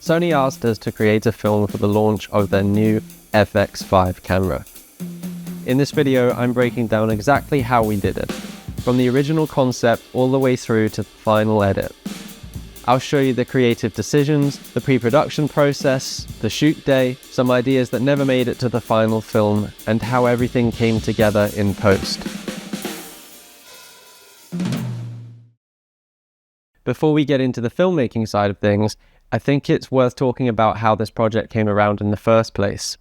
Sony asked us to create a film for the launch of their new FX5 camera. In this video, I'm breaking down exactly how we did it, from the original concept all the way through to the final edit. I'll show you the creative decisions, the pre-production process, the shoot day, some ideas that never made it to the final film, and how everything came together in post. Before we get into the filmmaking side of things, I think it's worth talking about how this project came around in the first place.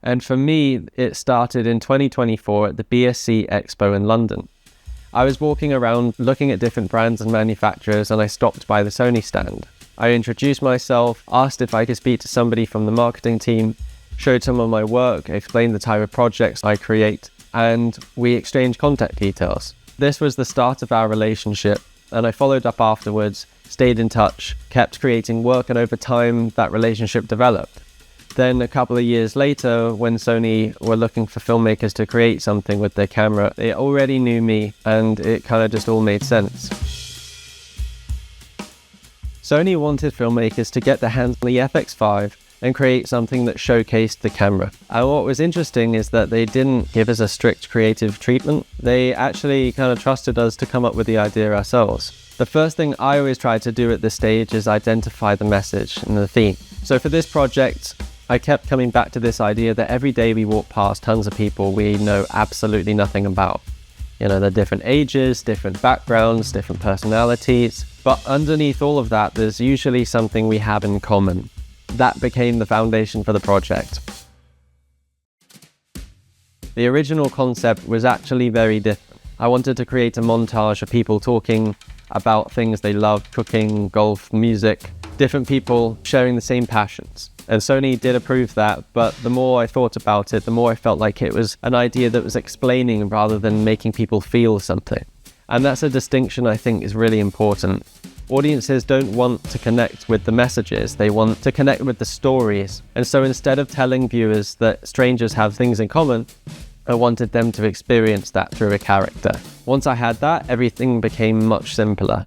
And for me, it started in 2024 at the BSC Expo in London. I was walking around looking at different brands and manufacturers, and I stopped by the Sony stand. I introduced myself, asked if I could speak to somebody from the marketing team, showed some of my work, explained the type of projects I create, and we exchanged contact details. This was the start of our relationship, and I followed up afterwards, stayed in touch, kept creating work, and over time that relationship developed. Then a couple of years later, when Sony were looking for filmmakers to create something with their camera, they already knew me, and it kind of just all made sense. Sony wanted filmmakers to get their hands on the FX5 and create something that showcased the camera. And what was interesting is that they didn't give us a strict creative treatment. They actually kind of trusted us to come up with the idea ourselves. The first thing I always try to do at this stage is identify the message and the theme. So for this project, I kept coming back to this idea that every day we walk past tons of people we know absolutely nothing about. You know, they're different ages, different backgrounds, different personalities, but underneath all of that, there's usually something we have in common. That became the foundation for the project. The original concept was actually very different. I wanted to create a montage of people talking about things they love, cooking, golf, music, different people sharing the same passions. And Sony did approve that, but the more I thought about it, the more I felt like it was an idea that was explaining rather than making people feel something. And that's a distinction I think is really important. Audiences don't want to connect with the messages, they want to connect with the stories. And so instead of telling viewers that strangers have things in common, I wanted them to experience that through a character. Once I had that, everything became much simpler.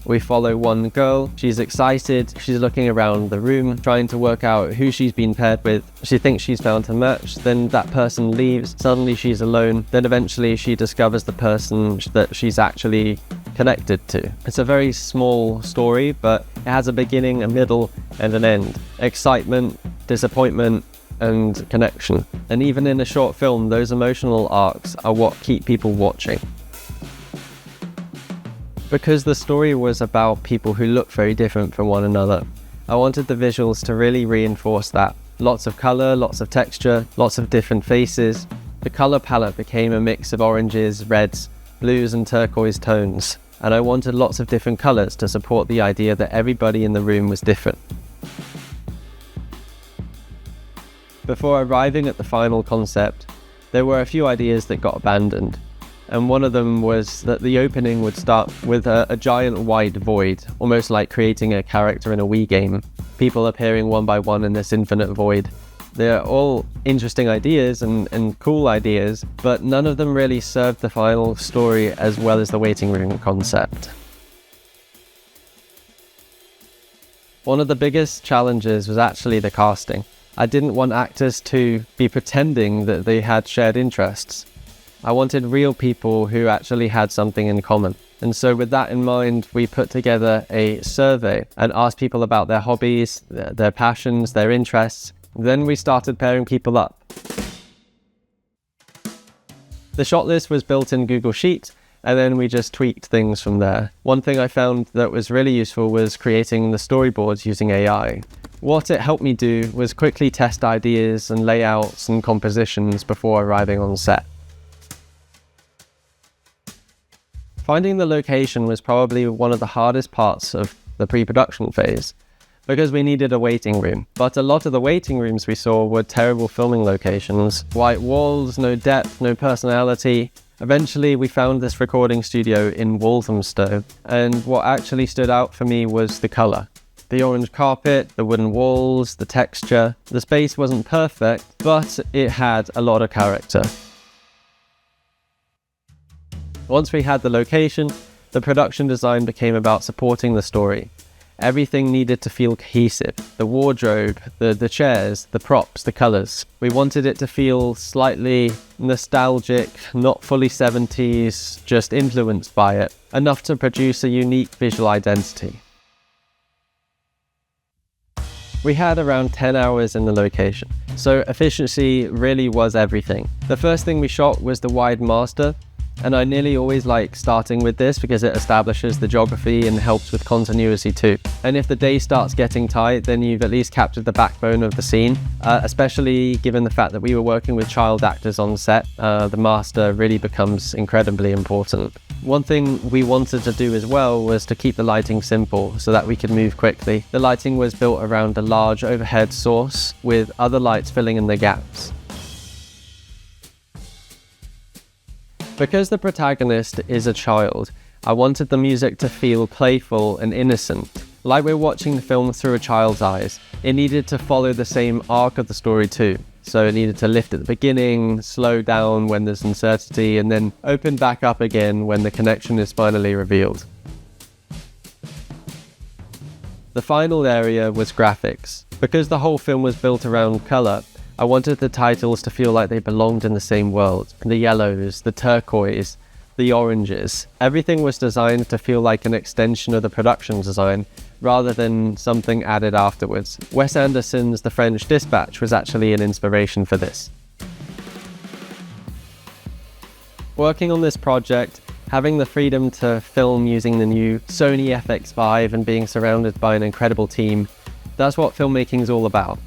We follow one girl, she's excited, she's looking around the room, trying to work out who she's been paired with. She thinks she's found her match, then that person leaves, suddenly she's alone, then eventually she discovers the person that she's actually connected to. It's a very small story, but it has a beginning, a middle, and an end. Excitement, disappointment, and connection. And even in a short film, those emotional arcs are what keep people watching. Because the story was about people who look very different from one another, I wanted the visuals to really reinforce that. Lots of color, lots of texture, lots of different faces. The color palette became a mix of oranges, reds, blues, and turquoise tones. And I wanted lots of different colors to support the idea that everybody in the room was different. Before arriving at the final concept, there were a few ideas that got abandoned. And one of them was that the opening would start with a giant white void, almost like creating a character in a Wii game. People appearing one by one in this infinite void. They're all interesting ideas and cool ideas, but none of them really served the final story as well as the waiting room concept. One of the biggest challenges was actually the casting. I didn't want actors to be pretending that they had shared interests. I wanted real people who actually had something in common. And so with that in mind, we put together a survey and asked people about their hobbies, their passions, their interests. Then we started pairing people up. The shot list was built in Google Sheets, and then we just tweaked things from there. One thing I found that was really useful was creating the storyboards using AI. What it helped me do was quickly test ideas and layouts and compositions before arriving on set. Finding the location was probably one of the hardest parts of the pre-production phase, because we needed a waiting room. But a lot of the waiting rooms we saw were terrible filming locations. White walls, no depth, no personality. Eventually we found this recording studio in Walthamstow, and what actually stood out for me was the color. The orange carpet, the wooden walls, the texture. The space wasn't perfect, but it had a lot of character. Once we had the location, the production design became about supporting the story. Everything needed to feel cohesive. The wardrobe, the chairs, the props, the colours. We wanted it to feel slightly nostalgic, not fully 70s, just influenced by it, enough to produce a unique visual identity. We had around 10 hours in the location, so efficiency really was everything. The first thing we shot was the wide master, and I nearly always like starting with this because it establishes the geography and helps with continuity too. And if the day starts getting tight, then you've at least captured the backbone of the scene, especially given the fact that we were working with child actors on set. The master really becomes incredibly important. One thing we wanted to do as well was to keep the lighting simple so that we could move quickly. The lighting was built around a large overhead source with other lights filling in the gaps. Because the protagonist is a child, I wanted the music to feel playful and innocent, like we're watching the film through a child's eyes. It needed to follow the same arc of the story too. So it needed to lift at the beginning, slow down when there's uncertainty, and then open back up again when the connection is finally revealed. The final area was graphics. Because the whole film was built around colour, I wanted the titles to feel like they belonged in the same world. The yellows, the turquoise, the oranges. Everything was designed to feel like an extension of the production design, rather than something added afterwards. Wes Anderson's The French Dispatch was actually an inspiration for this. Working on this project, having the freedom to film using the new Sony FX5 and being surrounded by an incredible team, that's what filmmaking is all about.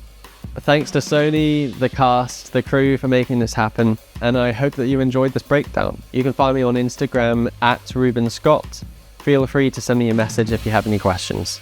Thanks to Sony, the cast, the crew for making this happen, and I hope that you enjoyed this breakdown. You can find me on Instagram @Ruben Scott. Feel free to send me a message if you have any questions.